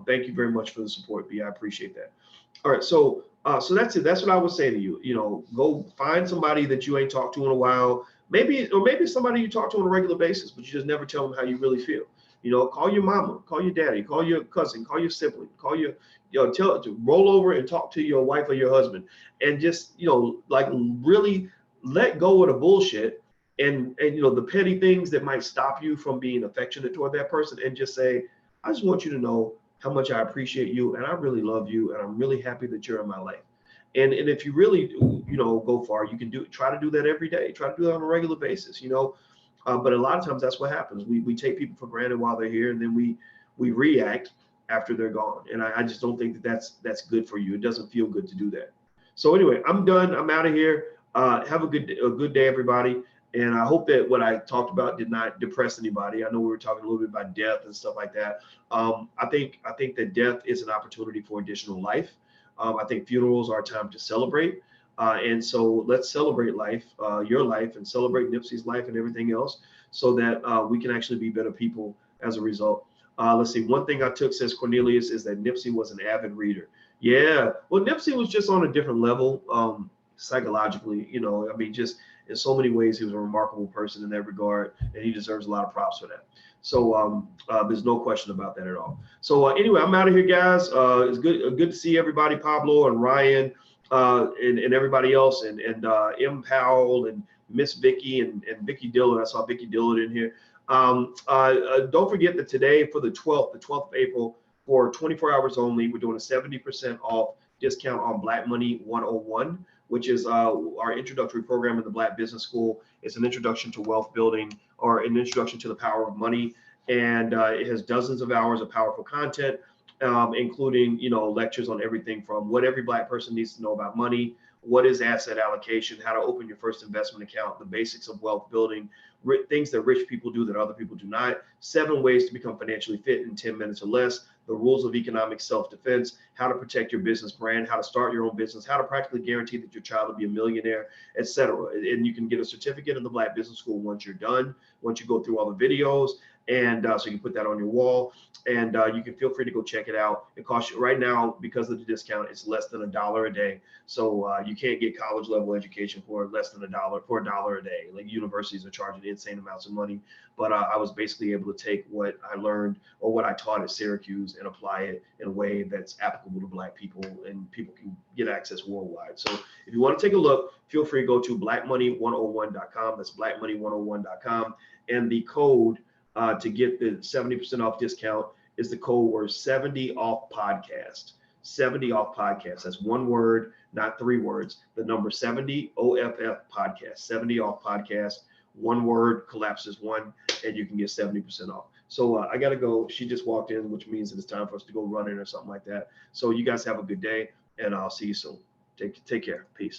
Thank you very much for the support, B. I appreciate that. All right, so that's it. That's what I would say to you. Go find somebody that you ain't talked to in a while. Maybe somebody you talk to on a regular basis, but you just never tell them how you really feel. Call your mama, call your daddy, call your cousin, call your sibling, call tell to roll over and talk to your wife or your husband, and just like really let go of the bullshit and the petty things that might stop you from being affectionate toward that person, and just say, I just want you to know how much I appreciate you, and I really love you, and I'm really happy that you're in my life. And if you really go far, you can try to do that every day. Try to do that on a regular basis. But a lot of times that's what happens. We take people for granted while they're here, and then we react after they're gone. And I just don't think that's good for you. It doesn't feel good to do that. So anyway, I'm done. I'm out of here. Have a good day, everybody. And I hope that what I talked about did not depress anybody. I know we were talking a little bit about death and stuff like that. I think that death is an opportunity for additional life. I think funerals are a time to celebrate. And so let's celebrate life, your life, and celebrate Nipsey's life and everything else, so that we can actually be better people as a result. Let's see. One thing I took, says Cornelius, is that Nipsey was an avid reader. Yeah. Well, Nipsey was just on a different level psychologically. I mean, just in so many ways, he was a remarkable person in that regard, and he deserves a lot of props for that. So there's no question about that at all. So anyway, I'm out of here, guys. It's good to see everybody, Pablo and Ryan. And everybody else, and M. Powell and Miss Vicky and Vicky Dillard. I saw Vicky Dillard in here. Don't forget that today, for the 12th of April, for 24 hours only, we're doing a 70% off discount on Black Money 101, which is our introductory program in the Black Business School. It's an introduction to wealth building, or an introduction to the power of money. And it has dozens of hours of powerful content, including, lectures on everything from what every Black person needs to know about money, what is asset allocation, how to open your first investment account, the basics of wealth building, things that rich people do that other people do not, 7 ways to become financially fit in 10 minutes or less, the rules of economic self-defense, how to protect your business brand, how to start your own business, how to practically guarantee that your child will be a millionaire, etc. And you can get a certificate in the Black Business School once you're done, once you go through all the videos. And so you can put that on your wall, and you can feel free to go check it out. It costs you right now, because of the discount, it's less than $1 a day. So you can't get college level education for less than $1 a day. Like, universities are charging insane amounts of money. But I was basically able to take what I learned, or what I taught at Syracuse, and apply it in a way that's applicable to Black people, and people can get access worldwide. So if you want to take a look, feel free to go to blackmoney101.com. That's blackmoney101.com. And the code to get the 70% off discount is the code word 70 off podcast. 70 off podcast. That's one word, not 3 words. The number 70 OFF podcast. 70 off podcast. One word collapses one, and you can get 70% off. So I got to go. She just walked in, which means that it's time for us to go running or something like that. So you guys have a good day, and I'll see you soon. Take care. Peace.